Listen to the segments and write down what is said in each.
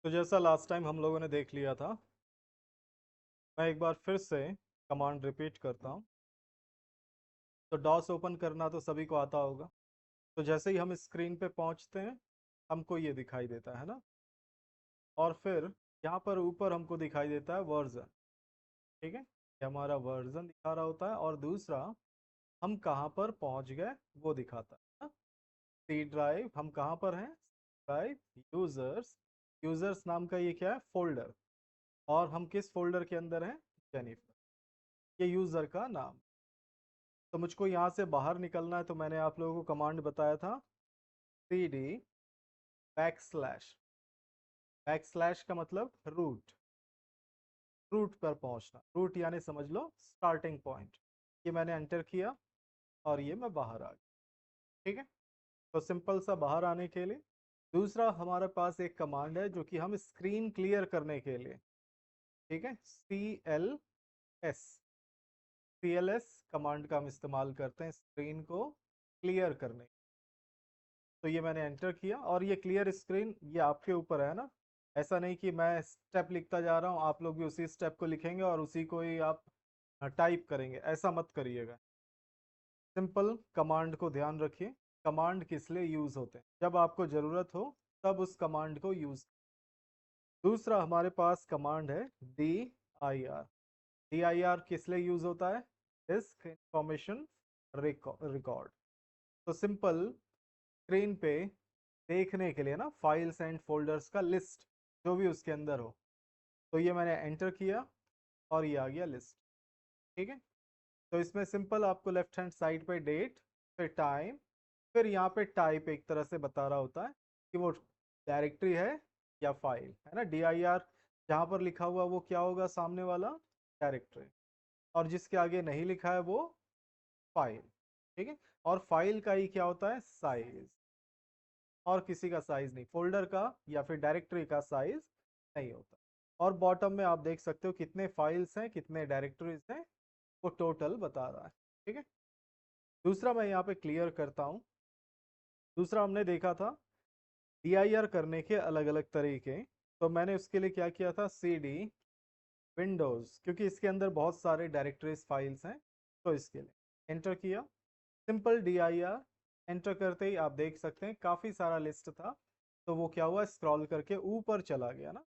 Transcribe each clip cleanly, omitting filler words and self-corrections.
तो जैसा last time हम लोगों ने देख लिया था, मैं एक बार फिर से कमांड रिपीट करता हूँ। तो डॉस ओपन करना तो सभी को आता होगा। तो जैसे ही हम स्क्रीन पे पहुँचते हैं, हमको ये दिखाई देता है ना। और फिर यहाँ पर ऊपर हमको दिखाई देता है वर्जन। ठीक है, ये हमारा वर्जन दिखा रहा होता है। और दूसरा, हम कहाँ पर पहुँच गए वो दिखाता है ना। सी ड्राइव, हम कहाँ पर हैं? Drive users. यूजर्स नाम का ये क्या है? फोल्डर। और हम किस फोल्डर के अंदर हैं? जेनिफर। ये यूजर का नाम। तो मुझको यहाँ से बाहर निकलना है, तो मैंने आप लोगों को कमांड बताया था, cd बैकस्लैश। बैकस्लैश का मतलब रूट। रूट पर पहुंचना, रूट यानी समझ लो स्टार्टिंग पॉइंट। ये मैंने एंटर किया और ये मैं बाहर आ गया। ठीक है, तो सिंपल सा बाहर आने के लिए। दूसरा हमारे पास एक कमांड है जो कि हम स्क्रीन क्लियर करने के लिए, ठीक है, CLS कमांड का हम इस्तेमाल करते हैं स्क्रीन को क्लियर करने। तो ये मैंने एंटर किया और ये क्लियर स्क्रीन, ये आपके ऊपर है ना। ऐसा नहीं कि मैं स्टेप लिखता जा रहा हूँ, आप लोग भी उसी स्टेप को लिखेंगे और उसी को ही आप टाइप करेंगे, ऐसा मत करिएगा। सिंपल कमांड को ध्यान रखिए। कमांड किस लिए यूज होते हैं? जब आपको जरूरत हो तब उस कमांड को यूज। दूसरा हमारे पास कमांड है dir। dir किस लिए यूज होता है? Disk information record. तो सिंपल स्क्रीन पे देखने के लिए ना, फाइल्स एंड फोल्डर्स का लिस्ट जो भी उसके अंदर हो। तो ये मैंने एंटर किया और ये आ गया लिस्ट। ठीक है, तो इसमें सिंपल आपको लेफ्ट हैंड साइड पे डेट, फिर टाइम, फिर यहाँ पे टाइप एक तरह से बता रहा होता है कि वो डायरेक्टरी है या फाइल है ना। dir जहाँ पर लिखा हुआ वो क्या होगा? सामने वाला डायरेक्टरी। और जिसके आगे नहीं लिखा है वो फाइल। ठीक है, और फाइल का ही क्या होता है? साइज। और किसी का साइज नहीं, फोल्डर का या फिर डायरेक्टरी का साइज नहीं होता। और बॉटम में आप देख सकते हो कितने फाइल्स हैं, कितने डायरेक्टरीज हैं, वो टोटल बता रहा है। ठीक है, दूसरा मैं यहाँ पे क्लियर करता हूँ। दूसरा हमने देखा था dir करने के अलग अलग तरीके। तो मैंने उसके लिए क्या किया था? cd विंडोज, क्योंकि इसके अंदर बहुत सारे डायरेक्टरीज फाइल्स हैं, तो इसके लिए एंटर किया। सिंपल dir एंटर करते ही आप देख सकते हैं काफ़ी सारा लिस्ट था। तो वो क्या हुआ? स्क्रॉल करके ऊपर चला गया ना।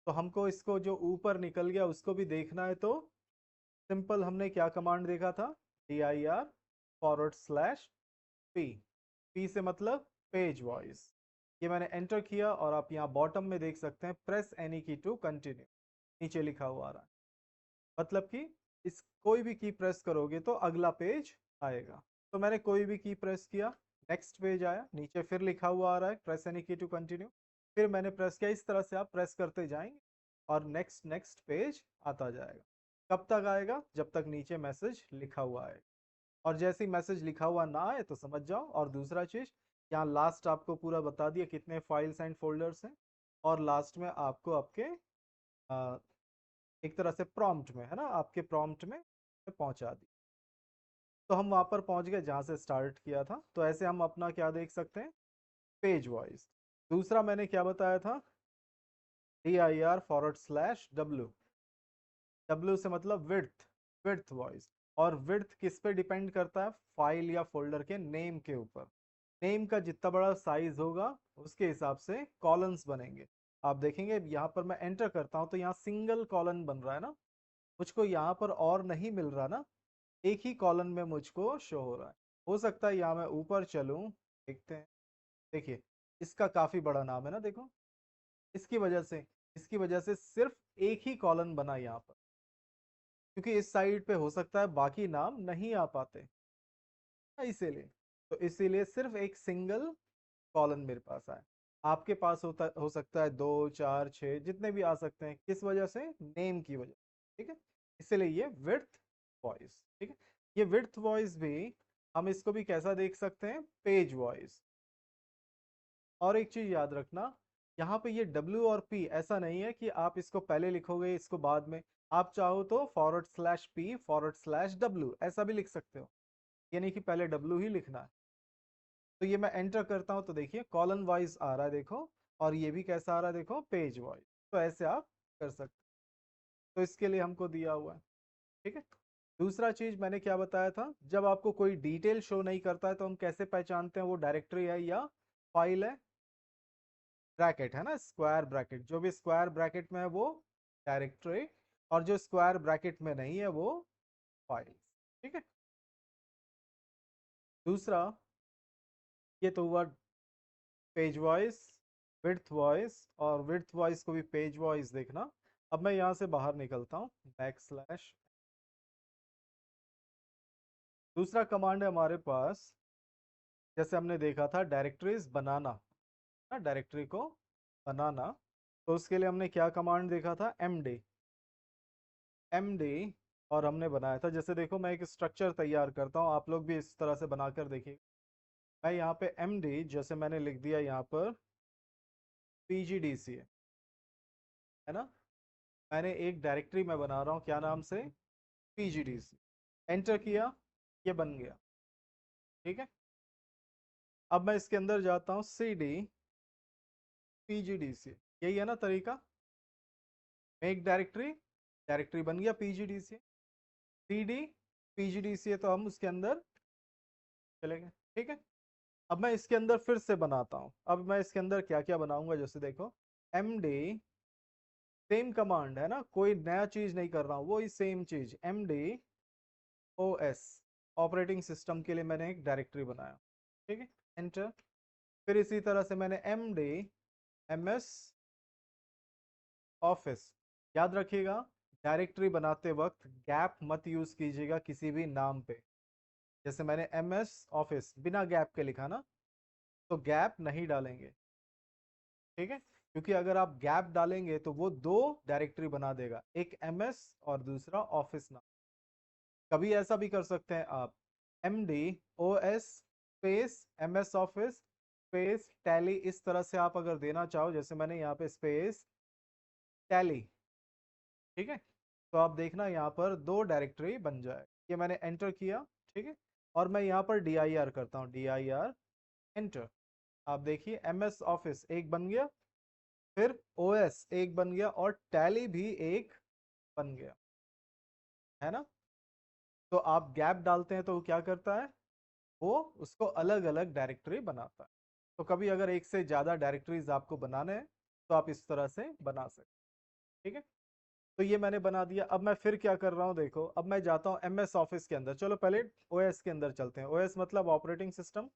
तो हमको इसको जो ऊपर निकल गया उसको भी देखना है, तो सिंपल हमने क्या कमांड देखा था? dir/p। p से मतलब पेज वॉइस। ये मैंने एंटर किया और आप यहाँ बॉटम में देख सकते हैं, प्रेस एनी की टू कंटिन्यू, नीचे लिखा हुआ आ रहा है। मतलब कि इस कोई भी की प्रेस करोगे तो अगला पेज आएगा। तो मैंने कोई भी की प्रेस किया, नेक्स्ट पेज आया, नीचे फिर लिखा हुआ आ रहा है प्रेस एनी की टू कंटिन्यू। फिर मैंने प्रेस किया। इस तरह से आप प्रेस करते जाएंगे और नेक्स्ट नेक्स्ट पेज आता जाएगा। कब तक आएगा? जब तक नीचे मैसेज लिखा हुआ है। और जैसे ही मैसेज लिखा हुआ ना आए तो समझ जाओ। और दूसरा चीज, यहाँ लास्ट आपको पूरा बता दिया कितने फाइल्स एंड फोल्डर्स हैं। और लास्ट में आपको आपके एक तरह से प्रॉम्प्ट में है ना, आपके प्रॉम्प्ट में पहुंचा दी। तो हम वहां पर पहुंच गए जहां से स्टार्ट किया था। तो ऐसे हम अपना क्या देख सकते हैं? Page wise. दूसरा मैंने क्या बताया था? dir/w। w से मतलब विड्थ, विड्थ वॉइस। और विड्थ किस पे डिपेंड करता है? फाइल या फोल्डर के नेम के ऊपर। नेम का जितना बड़ा साइज होगा उसके हिसाब से कॉलम्स बनेंगे। आप देखेंगे यहाँ पर मैं एंटर करता हूँ तो यहाँ सिंगल कॉलम बन रहा है ना। मुझको यहाँ पर और नहीं मिल रहा ना, एक ही कॉलम में मुझको शो हो रहा है। हो सकता है यहाँ मैं ऊपर चलूँ, देखते हैं। देखिए, इसका काफी बड़ा नाम है ना, देखो। इसकी वजह से सिर्फ एक ही कॉलम बना यहाँ पर, क्योंकि इस साइड पे हो सकता है बाकी नाम नहीं आ पाते, इसीलिए। तो इसीलिए सिर्फ एक सिंगल कॉलम मेरे पास आए। आपके पास हो सकता है 2 4 6 जितने भी आ सकते हैं। किस वजह से? नेम की वजह। ठीक है, इसीलिए ये विड्थ वॉइस। ठीक है, ये विड्थ वॉइस भी हम इसको भी कैसा देख सकते हैं? Page voice. और एक चीज याद रखना, यहाँ पे ये W और P ऐसा नहीं है कि आप इसको पहले लिखोगे इसको बाद में। आप चाहो तो /P/W ऐसा भी लिख सकते हो, यानी कि पहले W ही लिखना है। तो ये मैं एंटर करता हूँ तो देखिए कॉलम वाइज आ रहा है, देखो। और ये भी कैसा आ रहा है देखो, पेज वाइज। तो ऐसे आप कर सकते हैं। तो इसके लिए हमको दिया हुआ है। ठीक है। दूसरा चीज मैंने क्या बताया था, जब आपको कोई डिटेल शो नहीं करता है तो हम कैसे पहचानते हैं वो डायरेक्टरी है या फाइल है? ब्रैकेट है ना, स्क्वायर ब्रैकेट, जो भी स्क्वायर ब्रैकेट में है वो डायरेक्टरी, और जो स्क्वायर ब्रैकेट में नहीं है वो फाइल। ठीक है। दूसरा, ये तो हुआ पेज वाइज, विड्थ वाइज, और विड्थ वाइज को भी पेज वाइज देखना। अब मैं यहाँ से बाहर निकलता हूँ, बैकस्लैश। दूसरा कमांड है हमारे पास, जैसे हमने देखा था डायरेक्टरीज बनाना, ना डायरेक्टरी को बनाना। तो उसके लिए हमने क्या कमांड देखा था, एमडी। एमडी, और हमने बनाया था, जैसे देखो मैं एक स्ट्रक्चर तैयार करता हूँ, आप लोग भी इस तरह से बनाकर देखिए। मैं यहाँ पे एमडी, जैसे मैंने लिख दिया यहाँ पर पीजीडीसी है ना, मैंने एक डायरेक्टरी में बना रहा हूँ, क्या नाम से, पीजीडीसी। एंटर किया, ये बन गया। ठीक है। अब मैं इसके अंदर जाता हूँ, सी डी पीजीडीसी, यही है ना तरीका। मेक डायरेक्टरी, डायरेक्टरी बन गया पीजीडीसी। सी डी पीजीडीसी है तो हम उसके अंदर चले गए। ठीक है। अब मैं इसके अंदर फिर से बनाता हूँ। अब मैं इसके अंदर क्या क्या बनाऊंगा, जैसे देखो, एम डी, सेम कमांड है ना, कोई नया चीज नहीं कर रहा हूँ, वही सेम चीज, M D O S, operating system के लिए मैंने एक डायरेक्टरी बनाया। ठीक है। एंटर। फिर इसी तरह से मैंने M D M S office. याद रखिएगा, डायरेक्टरी बनाते वक्त गैप मत यूज कीजिएगा किसी भी नाम पे। जैसे मैंने एम एस ऑफिस बिना गैप के लिखा ना, तो गैप नहीं डालेंगे। ठीक है। क्योंकि अगर आप गैप डालेंगे तो वो दो डायरेक्टरी बना देगा, एक एम एस और दूसरा ऑफिस नाम। कभी ऐसा भी कर सकते हैं आप, M D O S space M S office space Tally, इस तरह से आप अगर देना चाहो, जैसे मैंने यहाँ पे स्पेस टैली। ठीक है। तो आप देखना यहाँ पर दो डायरेक्टरी बन जाए, ये मैंने एंटर किया। ठीक है। और मैं यहाँ पर डी आई आर करता हूँ, डी आई आर, एंटर। आप देखिए एम एस ऑफिस एक बन गया, फिर ओ एस एक बन गया, और टैली भी एक बन गया, है ना। तो आप गैप डालते हैं तो वो क्या करता है, वो उसको अलग अलग डायरेक्टरी बनाता है। तो कभी अगर एक से ज़्यादा डायरेक्टरीज आपको बनाने हैं तो आप इस तरह से बना सकते। ठीक है। तो ये मैंने बना दिया। अब मैं फिर क्या कर रहा हूँ देखो, अब मैं जाता हूँ एम एस ऑफिस के अंदर। चलो पहले ओएस के अंदर चलते हैं, ओएस मतलब ऑपरेटिंग सिस्टम।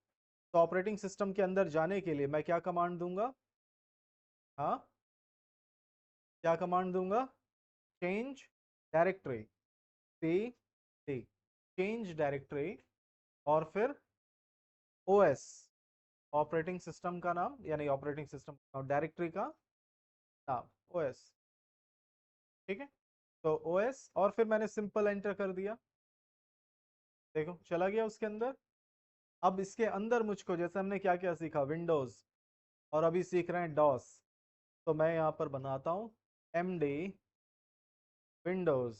तो ऑपरेटिंग सिस्टम के अंदर जाने के लिए मैं क्या कमांड दूंगा, हाँ, क्या कमांड दूंगा, change directory, C D, change directory, और फिर ओएस, ऑपरेटिंग सिस्टम का नाम, यानी ऑपरेटिंग सिस्टम और डायरेक्टरी का नाम ओएस। ठीक है। तो ओएस, और फिर मैंने सिंपल एंटर कर दिया, देखो चला गया उसके अंदर। अब इसके अंदर मुझको, जैसे हमने क्या क्या सीखा, विंडोज, और अभी सीख रहे हैं डॉस। तो मैं यहाँ पर बनाता हूँ एम डी विंडोज।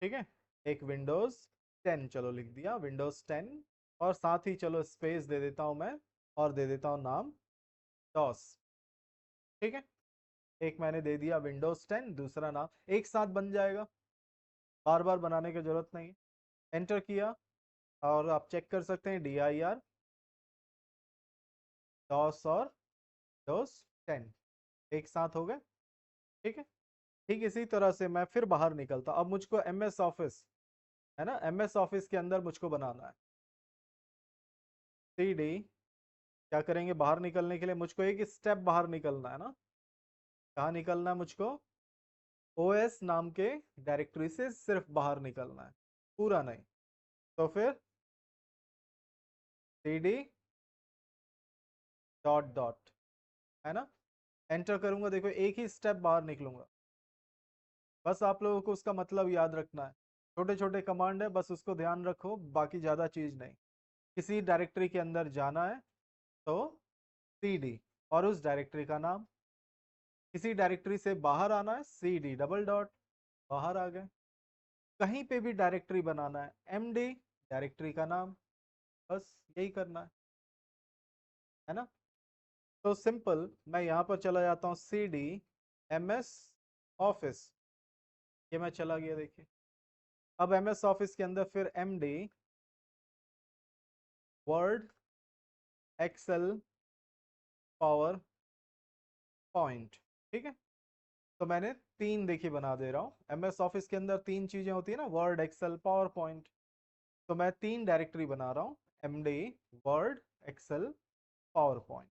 ठीक है। एक विंडोज 10, चलो लिख दिया विंडोज 10, और साथ ही चलो स्पेस दे देता हूँ मैं, और दे देता हूँ नाम डॉस। ठीक है। एक मैंने दे दिया विंडोज 10, दूसरा नाम, एक साथ बन जाएगा, बार बार बनाने की जरूरत नहीं। एंटर किया, और आप चेक कर सकते हैं डी आई आर, डॉस और डॉस 10 एक साथ हो गए। ठीक है। ठीक इसी तरह से मैं फिर बाहर निकलता, अब मुझको एम एस ऑफिस है ना, एम एस ऑफिस के अंदर मुझको बनाना है, सी डी, क्या करेंगे, बाहर निकलने के लिए मुझको एक स्टेप बाहर निकलना है ना। कहाँ निकलना है मुझको, ओ एस नाम के डायरेक्टरी से सिर्फ बाहर निकलना है, पूरा नहीं। तो फिर सी डी डॉट डॉट, है ना, एंटर करूंगा, देखो एक ही स्टेप बाहर निकलूंगा। बस आप लोगों को उसका मतलब याद रखना है, छोटे छोटे कमांड है, बस उसको ध्यान रखो, बाकी ज़्यादा चीज़ नहीं। किसी डायरेक्टरी के अंदर जाना है तो सी डी और उस डायरेक्टरी का नाम, किसी डायरेक्टरी से बाहर आना है, सी डी डबल डॉट, बाहर आ गए। कहीं पे भी डायरेक्टरी बनाना है, एम डी डायरेक्टरी का नाम, बस यही करना है ना। तो सिंपल मैं यहाँ पर चला जाता हूँ CD MS ऑफिस, ये मैं चला गया देखिए। अब MS ऑफिस के अंदर फिर MD Word Excel PowerPoint, ठीक है। तो मैंने तीन देखिए बना दे रहा हूँ। MS ऑफिस के अंदर तीन चीजें होती है ना, वर्ड एक्सेल पावर पॉइंट। तो मैं तीन डायरेक्टरी बना रहा हूँ, MD Word Excel PowerPoint,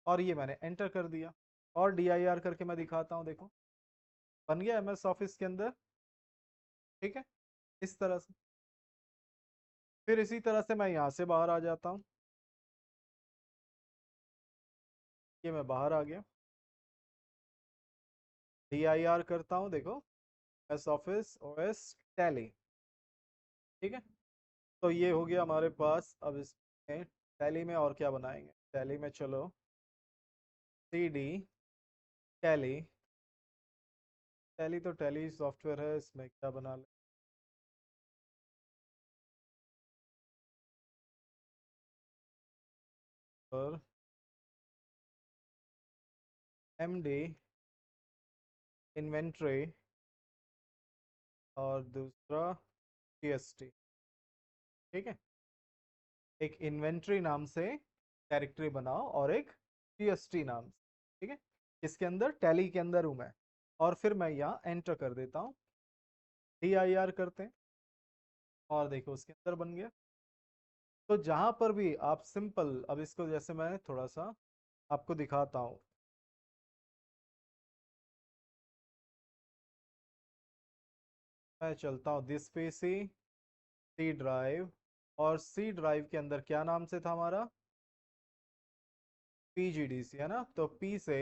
और ये मैंने एंटर कर दिया। और DIR करके मैं दिखाता हूँ, देखो बन गया MS ऑफिस के अंदर, ठीक है, इस तरह से। फिर इसी तरह से मैं यहाँ से बाहर आ जाता हूँ, ये मैं बाहर आ गया। DIR करता हूँ, देखो MS ऑफिस OS टैली, ठीक है। तो ये हो गया हमारे पास। अब इसमें टैली में और क्या बनाएंगे, टैली में चलो CD टैली, टैली तो टैली सॉफ्टवेयर है, इसमें क्या बना ले। और MD इन्वेंट्री और दूसरा GST, ठीक है। एक इन्वेंट्री नाम से डायरेक्टरी बनाओ और एक GST नाम से, ठीक है। इसके अंदर टैली के अंदर हूँ मैं। और फिर मैं यहाँ एंटर कर देता हूँ, DIR करते हैं, और देखो उसके अंदर बन गया। तो जहां पर भी आप सिंपल, अब इसको जैसे मैं थोड़ा सा आपको दिखाता हूँ। मैं चलता हूँ दिस PC C ड्राइव, और C ड्राइव के अंदर क्या नाम से था हमारा, PGDC है ना। तो P से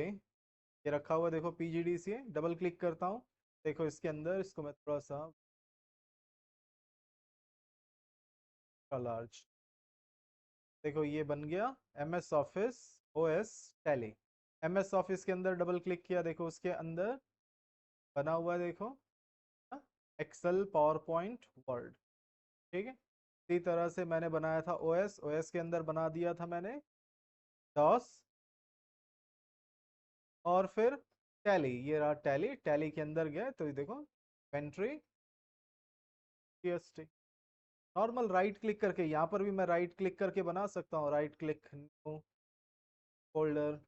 ये रखा हुआ देखो PGDC है, डबल क्लिक करता हूँ, देखो इसके अंदर इसको मैं थोड़ा सा लार्ज, देखो ये बन गया MS office OS tally. MS office के अंदर डबल क्लिक किया, देखो उसके अंदर बना हुआ है, देखो एक्सेल पावर पॉइंट वर्ड, ठीक है। इसी तरह से मैंने बनाया था OS के अंदर बना दिया था मैंने DOS, और फिर टैली, ये रहा टैली, टैली के अंदर गए तो ये देखो pantry GST। Normal right click करके यहाँ पर भी मैं राइट क्लिक करके बना सकता हूँ, right click new folder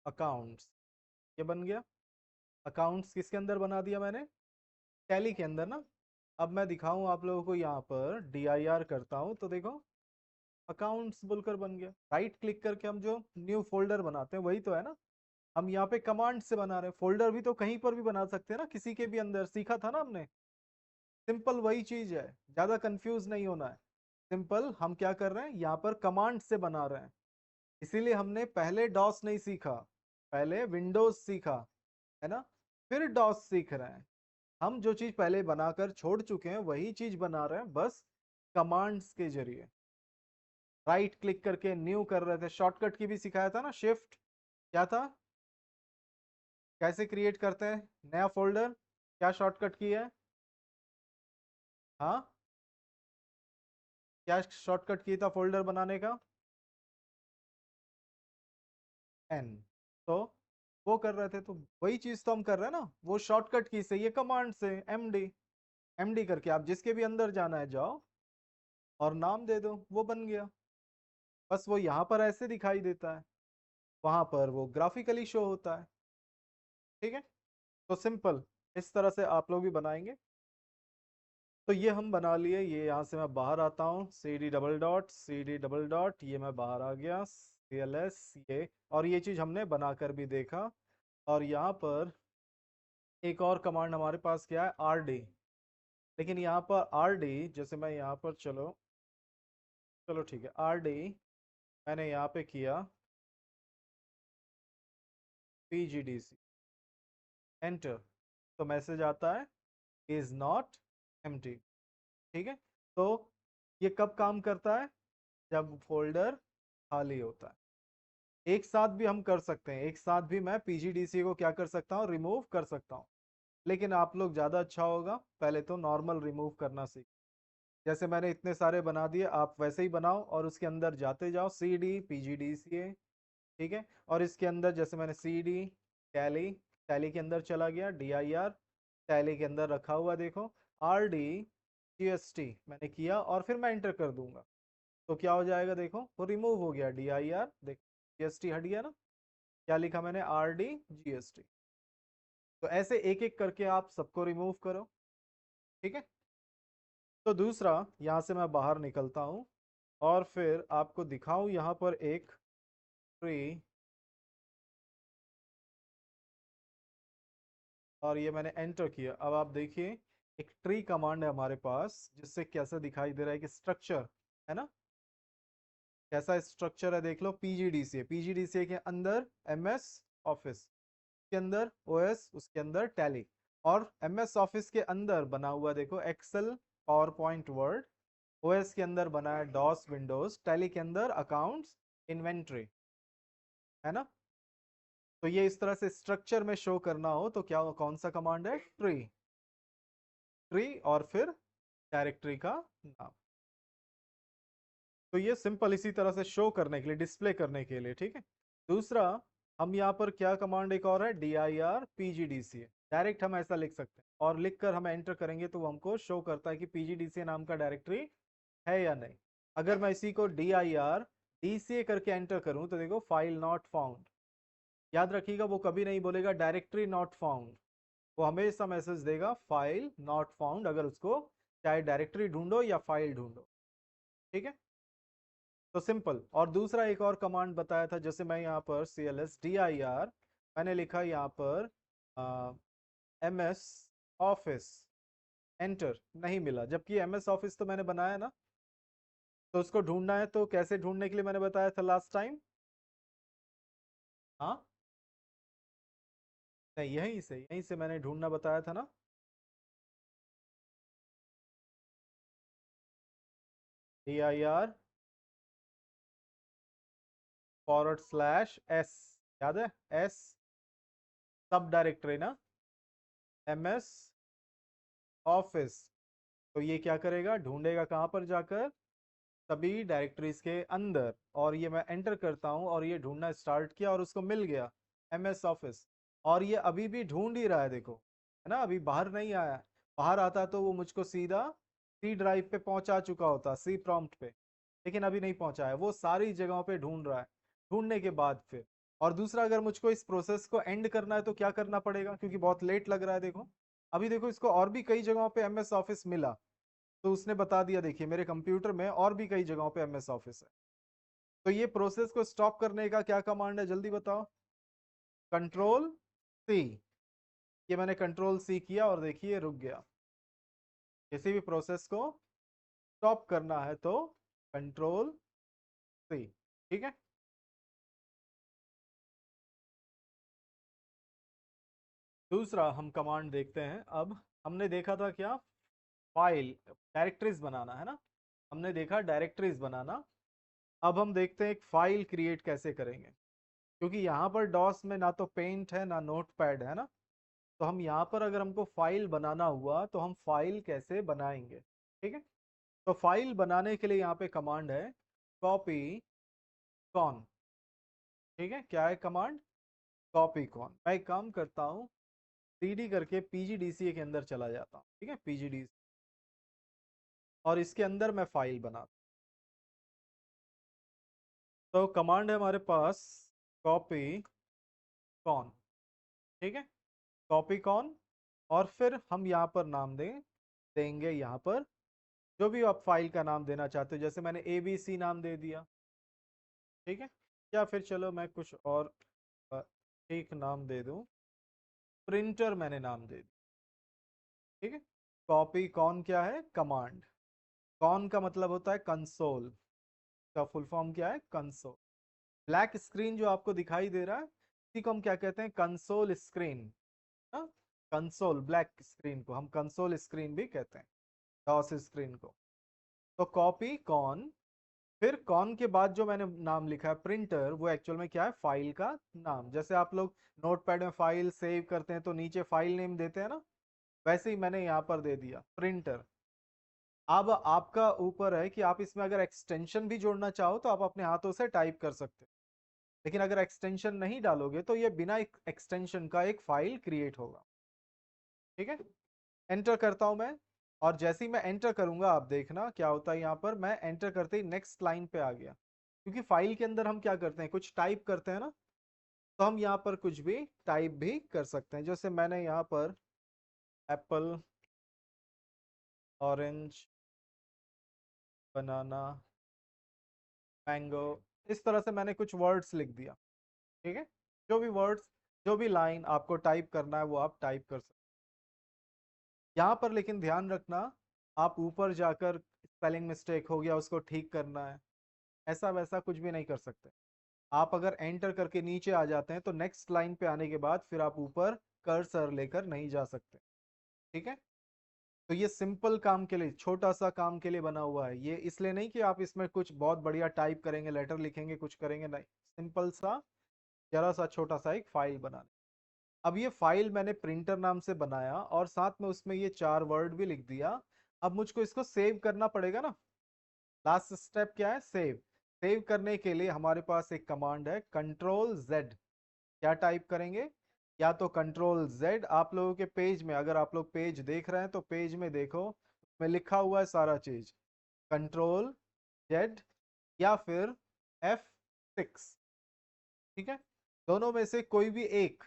accounts, ये बन गया। अकाउंट्स किसके अंदर बना दिया मैंने, टैली के अंदर ना। अब मैं दिखाऊं आप लोगों को, यहाँ पर DIR करता हूँ तो देखो अकाउंट्स बोलकर बन गया। राइट क्लिक करके हम जो न्यू फोल्डर बनाते हैं वही तो है ना, हम यहाँ पे कमांड से बना रहे हैं। फोल्डर भी तो कहीं पर भी बना सकते हैं ना, किसी के भी अंदर, सीखा था ना हमने। सिंपल वही चीज है, ज्यादा कंफ्यूज नहीं होना है। सिंपल हम क्या कर रहे हैं, यहाँ पर कमांड से बना रहे हैं। इसीलिए हमने पहले डॉस नहीं सीखा, पहले विंडोज सीखा, है ना, फिर डॉस सीख रहे हैं। हम जो चीज पहले बनाकर छोड़ चुके हैं वही चीज बना रहे हैं, बस कमांड्स के जरिए। राइट क्लिक करके न्यू कर रहे थे, शॉर्टकट की भी सिखाया था ना, शिफ्ट क्या था, कैसे क्रिएट करते हैं नया फोल्डर, क्या शॉर्टकट की है, हाँ क्या शॉर्टकट की था फोल्डर बनाने का, N। तो वो कर रहे थे, तो वही चीज तो हम कर रहे हैं ना, वो शॉर्टकट की से, ये कमांड से MD करके आप जिसके भी अंदर जाना है जाओ और नाम दे दो, वो बन गया। बस वो यहाँ पर ऐसे दिखाई देता है, वहां पर वो ग्राफिकली शो होता है, ठीक है। तो सिंपल इस तरह से आप लोग भी बनाएंगे। तो ये हम बना लिए, ये यहाँ से मैं बाहर आता हूँ, CD डबल डॉट ये मैं बाहर आ गया, CLS ये, और ये चीज़ हमने बनाकर भी देखा। और यहाँ पर एक और कमांड हमारे पास क्या है, RD। लेकिन यहाँ पर RD, जैसे मैं यहाँ पर चलो, चलो ठीक है, RD मैंने यहाँ पे किया PGDC, एंटर, तो मैसेज आता है इज नॉट एम्प्टी, ठीक है। तो ये कब काम करता है, जब फोल्डर खाली होता है। एक साथ भी हम कर सकते हैं, एक साथ भी मैं PGDC को क्या कर सकता हूँ, रिमूव कर सकता हूँ। लेकिन आप लोग ज़्यादा अच्छा होगा पहले तो नॉर्मल रिमूव करना सीख, जैसे मैंने इतने सारे बना दिए, आप वैसे ही बनाओ और उसके अंदर जाते जाओ, C D P G D C A, ठीक है। और इसके अंदर जैसे मैंने सी डी टैली, टैली के अंदर चला गया, डी आई आर टैली के अंदर रखा हुआ देखो, R D G S T मैंने किया और फिर मैं एंटर कर दूंगा, तो क्या हो जाएगा देखो, वो रिमूव हो गया, डी आई आर देखो, जी एस टी हट गया ना, क्या लिखा मैंने, R D G S T. तो ऐसे एक एक करके आप सबको रिमूव करो, ठीक है। तो दूसरा, यहाँ से मैं बाहर निकलता हूँ और फिर आपको दिखाऊं यहाँ पर एक ट्री, और ये मैंने एंटर किया। अब आप देखिए, एक ट्री कमांड है हमारे पास, जिससे कैसे दिखाई दे रहा है कि स्ट्रक्चर है ना, कैसा स्ट्रक्चर है देख लो, पीजीडीसीए, पीजीडीसीए के अंदर एमएस ऑफिस के अंदर ओएस, उसके अंदर टैली, और एमएस ऑफिस के अंदर बना हुआ देखो Excel, PowerPoint, Word. OS के अंदर बना है डॉस, विंडोज। टैली के अंदर अकाउंट्स, इन्वेंट्री, है ना। तो ये इस तरह से स्ट्रक्चर में शो करना हो तो क्या, कौन सा कमांड है, ट्री, ट्री और फिर डायरेक्टरी का नाम। तो ये सिंपल इसी तरह से शो करने के लिए, डिस्प्ले करने के लिए, ठीक है। दूसरा, हम यहाँ पर क्या कमांड एक और है, D I R P G D C A, direct हम ऐसा लिख सकते हैं और लिख कर हम एंटर करेंगे तो वो हमको शो करता है कि पी जी डी सी ए नाम का डायरेक्टरी है या नहीं। अगर मैं इसी को D I R D C A करके एंटर करूं तो देखो, फाइल नॉट फाउंड। याद रखिएगा, वो कभी नहीं बोलेगा डायरेक्टरी नॉट फाउंड, वो हमेशा मैसेज देगा फाइल नॉट फाउंड, अगर उसको चाहे डायरेक्टरी ढूंढो या फाइल ढूंढो, ठीक है। तो सिंपल। और दूसरा एक और कमांड बताया था, जैसे मैं यहाँ पर C L S D I R मैंने लिखा यहाँ पर एम एस ऑफिस, एंटर, नहीं मिला, जबकि एम एस ऑफिस तो मैंने बनाया ना। तो उसको ढूंढना है, तो कैसे ढूंढने के लिए मैंने बताया था लास्ट टाइम, हाँ, नहीं, यहीं से मैंने ढूंढना बताया था ना, D I are forward slash S, याद है, एस, सब डायरेक्टरी ना, एम एस ऑफिस। तो ये क्या करेगा, ढूंढेगा कहाँ पर जाकर, सभी डायरेक्टरीज के अंदर, और ये मैं एंटर करता हूँ और ये ढूंढना स्टार्ट किया और उसको मिल गया, एम एस ऑफिस। और ये अभी भी ढूंढ ही रहा है देखो, है ना, अभी बाहर नहीं आया। बाहर आता तो वो मुझको सीधा सी ड्राइव पे पहुंचा चुका होता, सी प्रॉम्प्ट पे, लेकिन अभी नहीं पहुंचा है, वो सारी जगहों पे ढूंढ रहा है। ढूंढने के बाद फिर, और दूसरा, अगर मुझको इस प्रोसेस को एंड करना है तो क्या करना पड़ेगा, क्योंकि बहुत लेट लग रहा है देखो, अभी देखो इसको और भी कई जगहों पे एम एस ऑफिस मिला, तो उसने बता दिया, देखिए मेरे कंप्यूटर में और भी कई जगहों पे एमएस ऑफिस है। तो ये प्रोसेस को स्टॉप करने का क्या कमांड है, जल्दी बताओ, कंट्रोल सी। ये मैंने कंट्रोल सी किया और देखिए रुक गया। किसी भी प्रोसेस को स्टॉप करना है तो कंट्रोल सी, ठीक है। दूसरा हम कमांड देखते हैं अब। हमने देखा था क्या, फाइल, डायरेक्टरीज बनाना है ना, हमने देखा डायरेक्टरीज बनाना। अब हम देखते हैं एक फाइल क्रिएट कैसे करेंगे, क्योंकि यहाँ पर डॉस में ना तो पेंट है ना नोट पैड है ना। तो हम यहाँ पर अगर हमको फाइल बनाना हुआ तो हम फाइल कैसे बनाएंगे, ठीक है। तो फाइल बनाने के लिए यहाँ पे कमांड है कॉपी कॉन, ठीक है। क्या है कमांड, कॉपी कॉन। मैं एक काम करता हूँ, सीडी करके पीजीडीसीए के अंदर चला जाता हूँ, ठीक है, पीजीडी, और इसके अंदर मैं फाइल बनाता हूँ। तो कमांड है हमारे पास कॉपी कॉन, ठीक है, कॉपी कॉन। और फिर हम यहाँ पर नाम देंगे यहाँ पर जो भी आप फाइल का नाम देना चाहते हो, जैसे मैंने ABC नाम दे दिया, ठीक है। या फिर चलो मैं कुछ और एक नाम दे दूं, प्रिंटर मैंने नाम दे दिया, ठीक है। कॉपी कॉन क्या है, कमांड, कॉन का मतलब होता है कंसोल, का फुल फॉर्म क्या है, कंसोल। ब्लैक स्क्रीन जो आपको दिखाई दे रहा है, इसी को हम क्या कहते हैं, console screen, console black screen को हम कंसोल स्क्रीन भी कहते हैं, डॉस स्क्रीन को। तो कॉपी कॉन, फिर कॉन के बाद जो मैंने नाम लिखा है प्रिंटर, वो एक्चुअल में क्या है, फाइल का नाम। जैसे आप लोग नोटपैड में फाइल सेव करते हैं तो नीचे फाइल नेम देते हैं ना, वैसे ही मैंने यहाँ पर दे दिया प्रिंटर, अब आपका ऊपर है कि आप इसमें अगर एक्सटेंशन भी जोड़ना चाहो तो आप अपने हाथों से टाइप कर सकते हो, लेकिन अगर एक्सटेंशन नहीं डालोगे तो ये बिना एक्सटेंशन का एक फाइल क्रिएट होगा। ठीक है, एंटर करता हूं मैं, और जैसे ही मैं एंटर करूंगा आप देखना क्या होता है। यहाँ पर मैं एंटर करते ही नेक्स्ट लाइन पे आ गया, क्योंकि फाइल के अंदर हम क्या करते हैं, कुछ टाइप करते हैं ना, तो हम यहाँ पर कुछ भी टाइप भी कर सकते हैं। जैसे मैंने यहाँ पर एप्पल, ऑरेंज, बनाना, मैंगो, इस तरह से मैंने कुछ वर्ड्स लिख दिया। ठीक है, जो भी वर्ड्स, जो भी लाइन आपको टाइप करना है वो आप टाइप कर सकते हैं। यहाँ पर लेकिन ध्यान रखना, आप ऊपर जाकर स्पेलिंग मिस्टेक हो गया उसको ठीक करना है, ऐसा वैसा कुछ भी नहीं कर सकते। आप अगर एंटर करके नीचे आ जाते हैं तो नेक्स्ट लाइन पे आने के बाद फिर आप ऊपर कर्सर लेकर नहीं जा सकते। ठीक है, तो ये सिंपल काम के लिए, छोटा सा काम के लिए बना हुआ है ये, इसलिए नहीं कि आप इसमें कुछ बहुत बढ़िया टाइप करेंगे, लेटर लिखेंगे, कुछ करेंगे, नहीं। सिंपल सा जरा सा छोटा सा एक फाइल बनाना। अब ये फाइल मैंने प्रिंटर नाम से बनाया और साथ में उसमें ये 4 वर्ड भी लिख दिया। अब मुझको इसको सेव करना पड़ेगा ना। लास्ट स्टेप क्या है, सेव। सेव करने के लिए हमारे पास एक कमांड है, कंट्रोल जेड। क्या टाइप करेंगे, या तो कंट्रोल जेड, आप लोगों के पेज में, अगर आप लोग पेज देख रहे हैं तो पेज में देखो, उसमें लिखा हुआ है सारा चीज, कंट्रोल जेड या फिर F6। ठीक है, दोनों में से कोई भी एक,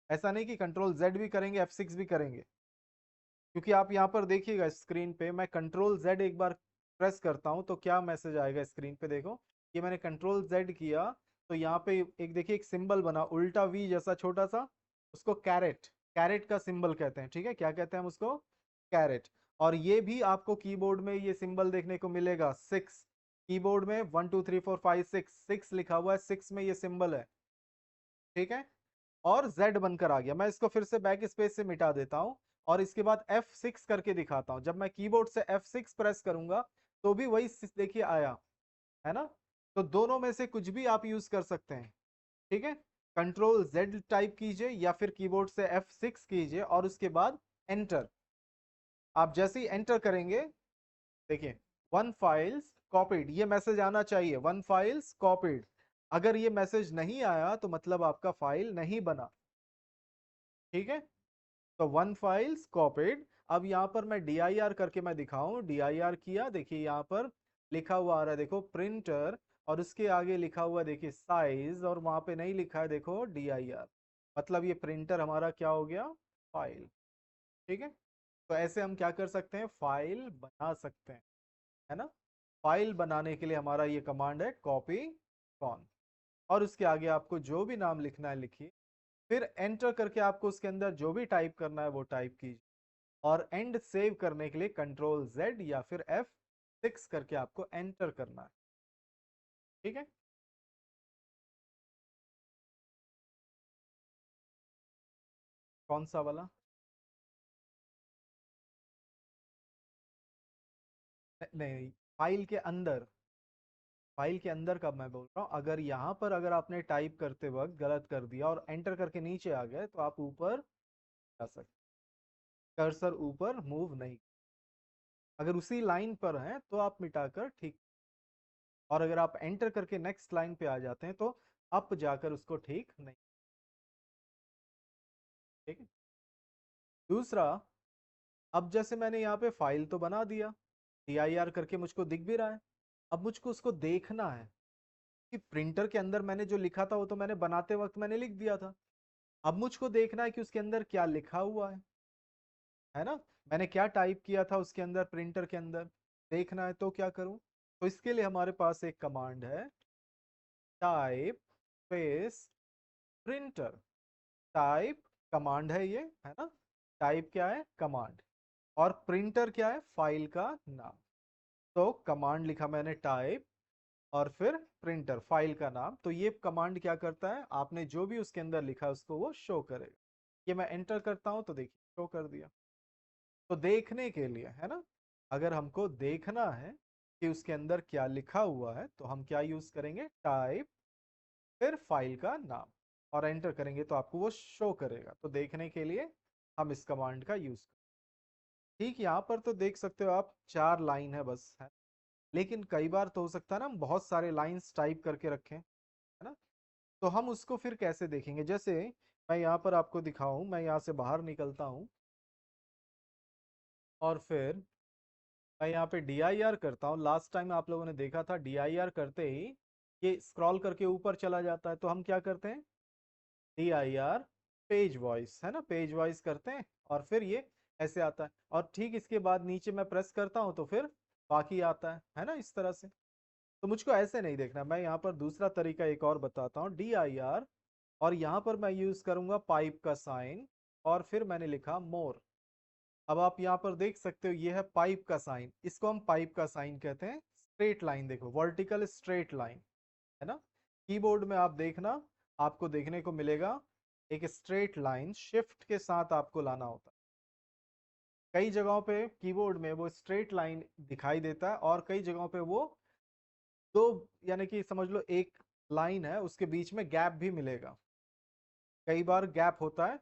ऐसा नहीं कि कंट्रोल जेड भी करेंगे F6 भी करेंगे, क्योंकि आप यहाँ पर देखिएगा स्क्रीन पे, मैं कंट्रोल जेड एक बार प्रेस करता हूँ तो क्या मैसेज आएगा स्क्रीन पे, देखो ये मैंने कंट्रोल जेड किया तो यहाँ पे एक देखिए एक सिंबल बना उल्टा वी जैसा छोटा सा, उसको कैरेट, कैरेट का सिंबल कहते हैं। ठीक है, क्या कहते हैं हम उसको, कैरेट। और ये भी आपको कीबोर्ड में ये सिंबल देखने को मिलेगा 6, कीबोर्ड में 1 2 3 4 5 6, 6 लिखा हुआ है, 6 में ये सिंबल है। ठीक है, और Z बनकर आ गया। मैं इसको फिर से बैक स्पेस से मिटा देता हूं और इसके बाद F6 करके दिखाता हूं। जब मैं कीबोर्ड से F6 प्रेस करूंगा तो भी वही देखिए आया, है ना। तो दोनों में से कुछ भी आप यूज कर सकते हैं। ठीक है, कंट्रोल Z टाइप कीजिए या फिर कीबोर्ड से F6 कीजिए और उसके बाद एंटर। आप जैसे ही एंटर करेंगे, देखिए, वन फाइल्स कॉपीड, ये मैसेज आना चाहिए, वन फाइल्स कॉपीड। अगर ये मैसेज नहीं आया तो मतलब आपका फाइल नहीं बना। ठीक है, तो वन फाइल्स कॉपीड। अब यहाँ पर मैं dir करके मैं दिखाऊं, dir किया, देखिए यहाँ पर लिखा हुआ आ रहा है, देखो प्रिंटर, और उसके आगे लिखा हुआ देखिए साइज, और वहां पे नहीं लिखा है देखो dir, मतलब ये प्रिंटर हमारा क्या हो गया, फाइल। ठीक है, तो ऐसे हम क्या कर सकते हैं, फाइल बना सकते हैं, है ना। फाइल बनाने के लिए हमारा ये कमांड है कॉपी कॉन, और उसके आगे आपको जो भी नाम लिखना है लिखिए, फिर एंटर करके आपको उसके अंदर जो भी टाइप करना है वो टाइप कीजिए, और एंड सेव करने के लिए कंट्रोल जेड या फिर F6 करके आपको एंटर करना है। ठीक है, कौन सा वाला, नहीं, फाइल के अंदर, फाइल के अंदर का मैं बोल रहा हूँ। अगर यहाँ पर अगर आपने टाइप करते वक्त गलत कर दिया और एंटर करके नीचे आ गए तो आप ऊपर जा सकते, कर्सर ऊपर मूव नहीं, अगर उसी लाइन पर हैं तो आप मिटाकर ठीक, और अगर आप एंटर करके नेक्स्ट लाइन पे आ जाते हैं तो अप जाकर उसको ठीक नहीं। ठीक है, दूसरा, अब जैसे मैंने यहाँ पे फाइल तो बना दिया, dir करके मुझको दिख भी रहा है, अब मुझको उसको देखना है कि प्रिंटर के अंदर मैंने जो लिखा था वो तो मैंने बनाते वक्त मैंने लिख दिया था, अब मुझको देखना है कि उसके अंदर क्या लिखा हुआ है ना, मैंने क्या टाइप किया था उसके अंदर, प्रिंटर के अंदर देखना है तो क्या करूं। तो इसके लिए हमारे पास एक कमांड है, type space printer. Type command है ये, है ना, टाइप क्या है, कमांड, और प्रिंटर क्या है, फाइल का नाम। तो कमांड लिखा मैंने टाइप, और फिर प्रिंटर फाइल का नाम। तो ये कमांड क्या करता है, आपने जो भी उसके अंदर लिखा है उसको वो शो करेगा। ये मैं एंटर करता हूं तो देखिए शो कर दिया। तो देखने के लिए, है ना, अगर हमको देखना है कि उसके अंदर क्या लिखा हुआ है तो हम क्या यूज करेंगे, टाइप फिर फाइल का नाम, और एंटर करेंगे तो आपको वो शो करेगा। तो देखने के लिए हम इस कमांड का यूज करें। ठीक, यहाँ पर तो देख सकते हो आप 4 लाइन है बस, है। लेकिन कई बार तो हो सकता है ना हम बहुत सारे लाइंस टाइप करके रखें, है ना। तो हम उसको फिर कैसे देखेंगे, जैसे मैं यहाँ पर आपको दिखाऊं, मैं यहाँ से बाहर निकलता हूँ और फिर मैं यहाँ पे DIR करता हूँ। लास्ट टाइम आप लोगों ने देखा था DIR करते ही ये स्क्रॉल करके ऊपर चला जाता है, तो हम क्या करते हैं, DIR पेज वॉइस, है ना, पेज वॉइस करते हैं और फिर ये ऐसे आता है। और ठीक इसके बाद नीचे मैं प्रेस करता हूँ तो फिर बाकी आता है ना, इस तरह से। तो मुझको ऐसे नहीं देखना, मैं यहाँ पर दूसरा तरीका एक और बताता हूँ, DIR, और यहाँ पर मैं यूज करूंगा पाइप का साइन, और फिर मैंने लिखा मोर। अब आप यहाँ पर देख सकते हो ये है पाइप का साइन, इसको हम पाइप का साइन कहते हैं। स्ट्रेट लाइन देखो, वर्टिकल स्ट्रेट लाइन, है ना। कीबोर्ड में आप देखना, आपको देखने को मिलेगा एक स्ट्रेट लाइन शिफ्ट के साथ आपको लाना होता है। कई जगहों पे कीबोर्ड में वो स्ट्रेट लाइन दिखाई देता है और कई जगहों पे वो दो, यानी कि समझ लो एक लाइन है उसके बीच में गैप भी मिलेगा। कई बार गैप होता है,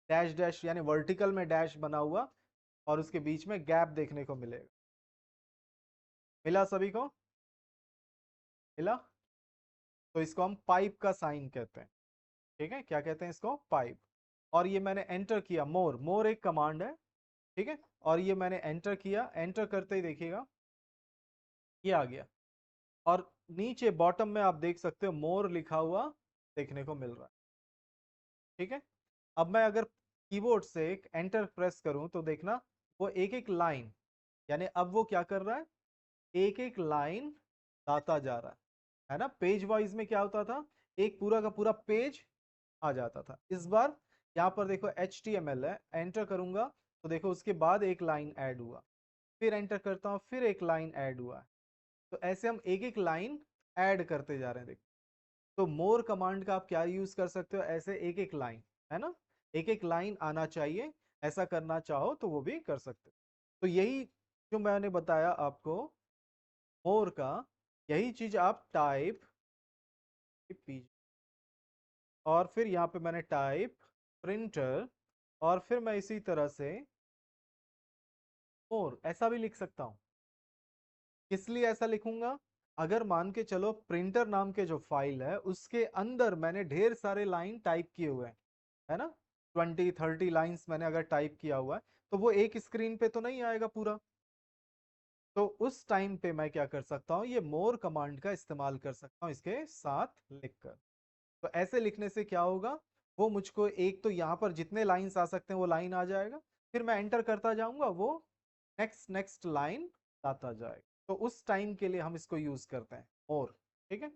डैश डैश यानी वर्टिकल में डैश बना हुआ और उसके बीच में गैप देखने को मिलेगा। मिला सभी को? मिला? तो इसको हम पाइप का साइन कहते हैं। ठीक है, क्या कहते हैं इसको, पाइप। और ये मैंने एंटर किया, मोर, मोर एक कमांड है, ठीक है। और ये मैंने एंटर किया, एंटर करते ही देखिएगा ये आ गया। और नीचे बॉटम में आप देख सकते हो मोर लिखा हुआ देखने को मिल रहा है। ठीक है। अब मैं अगर कीबोर्ड से एक एंटर प्रेस करूं तो देखना वो एक एक लाइन, यानी अब वो क्या कर रहा है, एक एक लाइन लाता जा रहा है ना। पेज वाइज में क्या होता था, एक पूरा का पूरा पेज आ जाता था। इस बार यहाँ पर देखो HTML है, एंटर करूंगा तो देखो उसके बाद एक लाइन ऐड हुआ, फिर एंटर करता हूँ फिर एक लाइन ऐड हुआ है। तो ऐसे हम एक एक लाइन ऐड करते जा रहे हैं, देखो। तो मोर कमांड का आप क्या यूज कर सकते हो, ऐसे एक एक लाइन, है ना, एक एक लाइन आना चाहिए। ऐसा करना चाहो तो वो भी कर सकते हो। तो यही जो मैंने बताया आपको मोर का, यही चीज आप टाइप, और फिर यहाँ पे मैंने टाइप प्रिंटर, और फिर मैं इसी तरह से मोर ऐसा भी लिख सकता हूँ। किस लिए ऐसा लिखूंगा, अगर मान के चलो प्रिंटर नाम के जो फाइल है उसके अंदर मैंने ढेर सारे लाइन टाइप किए हुए हैं, है ना, 20-30 लाइंस मैंने अगर टाइप किया हुआ है, तो वो एक स्क्रीन पे तो नहीं आएगा पूरा। तो उस टाइम पे मैं क्या कर सकता हूँ, ये मोर कमांड का इस्तेमाल कर सकता हूँ इसके साथ लिखकर। तो ऐसे लिखने से क्या होगा, वो मुझको एक तो यहाँ पर जितने लाइंस आ सकते हैं वो लाइन आ जाएगा, फिर मैं एंटर करता जाऊंगा वो नेक्स्ट नेक्स्ट लाइन आता जाएगा। तो उस टाइम के लिए हम इसको यूज करते हैं और, ठीक है।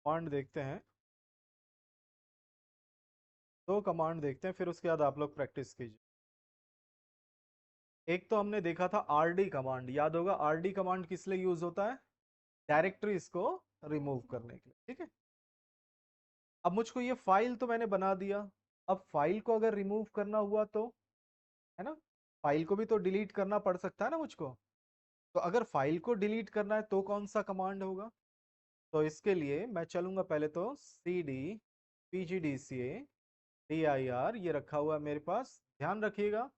कमांड देखते हैं, दो कमांड देखते हैं, फिर उसके बाद आप लोग प्रैक्टिस कीजिए। एक तो हमने देखा था RD कमांड, याद होगा RD कमांड किस लिए यूज होता है, डायरेक्टरीज को रिमूव करने के लिए, ठीक है। अब मुझको ये फाइल तो मैंने बना दिया, अब फाइल को अगर रिमूव करना हुआ तो, है ना, फाइल को भी तो डिलीट करना पड़ सकता है ना मुझको। तो अगर फाइल को डिलीट करना है तो कौन सा कमांड होगा, तो इसके लिए मैं चलूंगा पहले तो CD PGDCA DIR, ये रखा हुआ है मेरे पास। ध्यान रखिएगा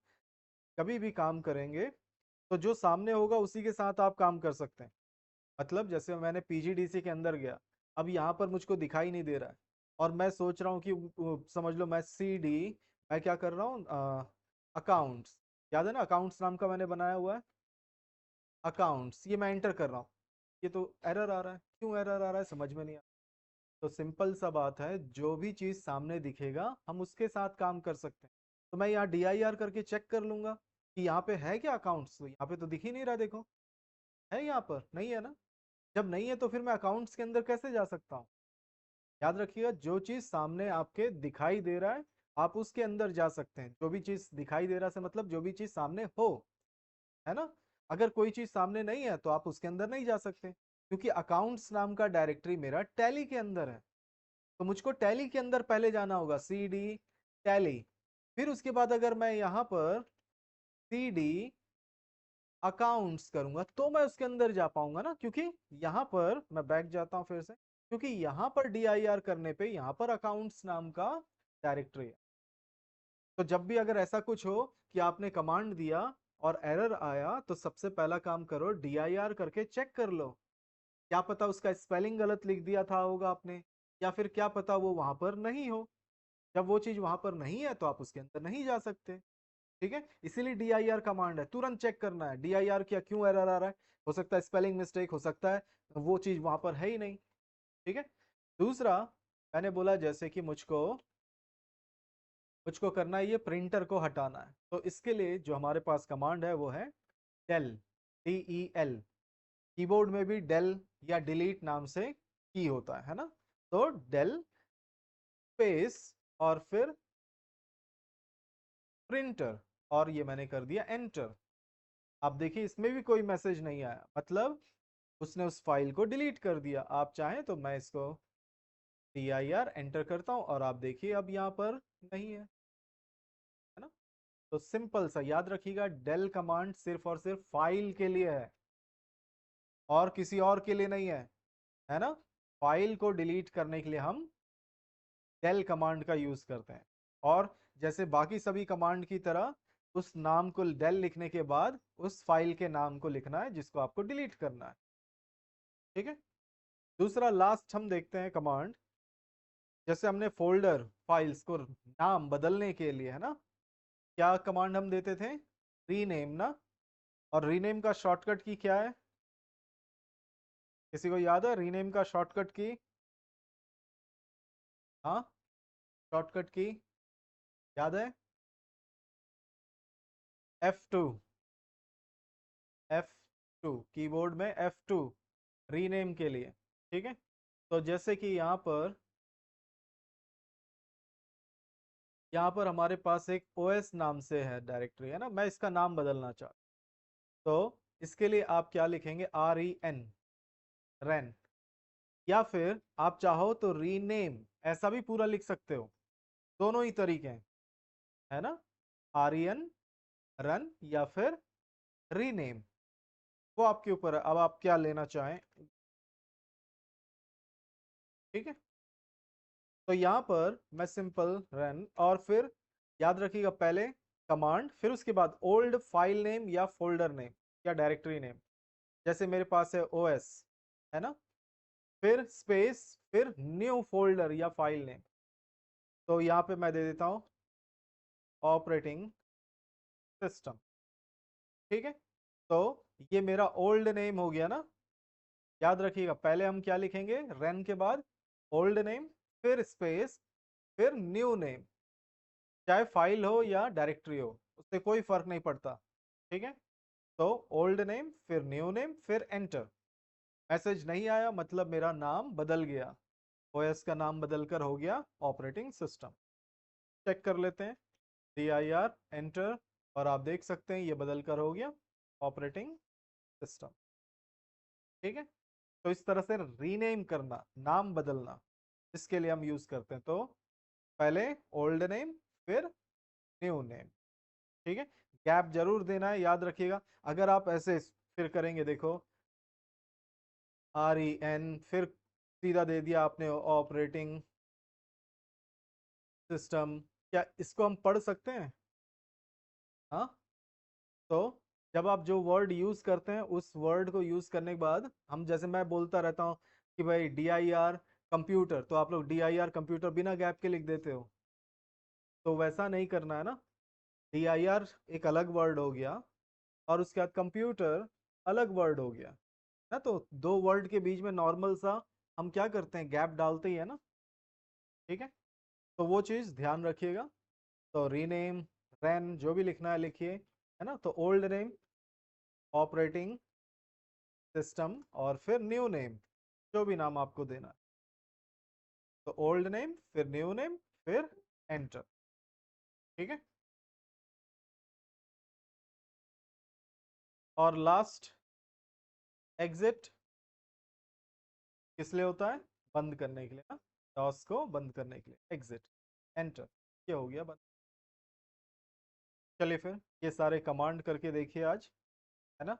कभी भी काम करेंगे तो जो सामने होगा उसी के साथ आप काम कर सकते हैं। मतलब जैसे मैंने PGDC के अंदर गया, अब यहाँ पर मुझको दिखाई नहीं दे रहा है, और मैं सोच रहा हूँ कि समझ लो मैं CD, मैं क्या कर रहा हूँ, अकाउंट्स, याद है ना अकाउंट्स नाम का मैंने बनाया हुआ है, अकाउंट्स, ये मैं एंटर कर रहा हूँ, ये तो एरर आ रहा है, क्यों एरर आ रहा है समझ में नहीं आ रहा। तो सिंपल सा बात है, जो भी चीज सामने दिखेगा हम उसके साथ काम कर सकते हैं। तो मैं यहाँ DIR करके चेक कर लूंगा कि यहाँ पे है क्या अकाउंट्स, तो यहाँ पे तो दिख ही नहीं रहा, देखो है यहाँ पर नहीं है ना। जब नहीं है तो फिर मैं अकाउंट्स के अंदर कैसे जा सकता हूँ। याद रखिएगा जो चीज सामने आपके दिखाई दे रहा है आप उसके अंदर जा सकते हैं, जो भी चीज दिखाई दे रहा है मतलब जो भी चीज सामने हो, है ना। अगर कोई चीज सामने नहीं है तो आप उसके अंदर नहीं जा सकते, क्योंकि अकाउंट्स नाम का डायरेक्टरी मेरा टैली के अंदर है। तो मुझको टैली के अंदर पहले जाना होगा, CD टैली। फिर उसके बाद अगर मैं यहाँ पर CD अकाउंट्स करूंगा तो मैं उसके अंदर जा पाऊंगा ना, क्योंकि यहाँ पर मैं बैक जाता हूँ फिर से, क्योंकि यहाँ पर DIR करने पे यहाँ पर अकाउंट्स नाम का डायरेक्टरी है। तो जब भी अगर ऐसा कुछ हो कि आपने कमांड दिया और एरर आया, तो सबसे पहला काम करो DIR करके चेक कर लो। क्या पता उसका स्पेलिंग गलत लिख दिया था होगा आपने, या फिर क्या पता वो वहां पर नहीं हो। जब वो चीज वहां पर नहीं है तो आप उसके अंदर नहीं जा सकते। ठीक है, इसीलिए DIR कमांड है, तुरंत चेक करना है DIR क्या क्यों एरर आ रहा है। हो सकता है स्पेलिंग मिस्टेक, हो सकता है वो चीज वहां पर है ही नहीं। ठीक है। दूसरा, मैंने बोला जैसे कि मुझको मुझको करना है, ये प्रिंटर को हटाना है, तो इसके लिए जो हमारे पास कमांड है वो है del, DEL। कीबोर्ड में भी del या डिलीट नाम से की होता है ना। तो del स्पेस और फिर प्रिंटर, और ये मैंने कर दिया एंटर। आप देखिए इसमें भी कोई मैसेज नहीं आया, मतलब उसने उस फाइल को डिलीट कर दिया। आप चाहें तो मैं इसको DIR एंटर करता हूं और आप देखिए अब यहाँ पर नहीं है ना। तो सिंपल सा याद रखिएगा, डेल कमांड सिर्फ और सिर्फ फाइल के लिए है और किसी और के लिए नहीं है ना। फाइल को डिलीट करने के लिए हम डेल कमांड का यूज करते हैं, और जैसे बाकी सभी कमांड की तरह उस नाम को डेल लिखने के बाद उस फाइल के नाम को लिखना है जिसको आपको डिलीट करना है। ठीक है। दूसरा लास्ट हम देखते हैं कमांड, जैसे हमने फोल्डर फाइल्स को नाम बदलने के लिए है ना, क्या कमांड हम देते थे, रीनेम ना। और रीनेम का शॉर्टकट की क्या है, किसी को याद है रीनेम का शॉर्टकट की? हाँ, शॉर्टकट की याद है? F2। F2 कीबोर्ड में F2 रीनेम के लिए। ठीक है। तो जैसे कि यहाँ पर हमारे पास एक OS नाम से है डायरेक्टरी है ना, मैं इसका नाम बदलना चाहता हूं। तो इसके लिए आप क्या लिखेंगे, REN, रेन। या फिर आप चाहो तो रीनेम ऐसा भी पूरा लिख सकते हो, दोनों ही तरीके हैं, है ना। REN रन या फिर रीनेम, वो आपके ऊपर है, अब आप क्या लेना चाहें। ठीक है। तो यहाँ पर मैं सिंपल रन, और फिर याद रखिएगा पहले कमांड, फिर उसके बाद ओल्ड फाइल नेम या फोल्डर नेम या डायरेक्टरी नेम। जैसे मेरे पास है OS, है ना, फिर स्पेस, फिर न्यू फोल्डर या फाइल नेम। तो यहाँ पे मैं दे देता हूँ ऑपरेटिंग सिस्टम। ठीक है। तो ये मेरा ओल्ड नेम हो गया ना। याद रखिएगा पहले हम क्या लिखेंगे, रन के बाद ओल्ड नेम, फिर स्पेस, फिर न्यू नेम। चाहे फाइल हो या डायरेक्टरी हो, उससे कोई फर्क नहीं पड़ता। ठीक है। तो ओल्ड नेम फिर न्यू नेम फिर एंटर। मैसेज नहीं आया मतलब मेरा नाम बदल गया, OS का नाम बदलकर हो गया ऑपरेटिंग सिस्टम। चेक कर लेते हैं, DIR एंटर, और आप देख सकते हैं ये बदलकर हो गया ऑपरेटिंग सिस्टम। ठीक है। तो इस तरह से रीनेम करना, नाम बदलना, इसके लिए हम यूज करते हैं। तो पहले ओल्ड नेम फिर न्यू नेम। ठीक है। गैप जरूर देना है, याद रखिएगा। अगर आप ऐसे फिर करेंगे, देखो REN फिर सीधा दे दिया आपने ऑपरेटिंग सिस्टम, क्या इसको हम पढ़ सकते हैं? हाँ। तो जब आप जो वर्ड यूज करते हैं उस वर्ड को यूज करने के बाद, हम जैसे मैं बोलता रहता हूँ कि भाई DIR कंप्यूटर, तो आप लोग DIR कंप्यूटर बिना गैप के लिख देते हो, तो वैसा नहीं करना है ना। DIR एक अलग वर्ड हो गया, और उसके बाद कंप्यूटर अलग वर्ड हो गया ना। तो दो वर्ड के बीच में नॉर्मल सा हम क्या करते हैं, गैप डालते ही है ना। ठीक है। तो वो चीज ध्यान रखिएगा। तो रीनेम, रैन, जो भी लिखना है लिखिए, है ना। तो ओल्ड नेम, ऑपरेटिंग सिस्टम, और फिर न्यू नेम, जो भी नाम आपको देना है। तो ओल्ड नेम फिर न्यू नेम फिर एंटर। ठीक है। और लास्ट एग्जिट किस लिए होता है, बंद करने के लिए ना, डॉस को बंद करने के लिए एग्जिट एंटर। ये हो गया बंद। चलिए फिर ये सारे कमांड करके देखिए आज, है ना।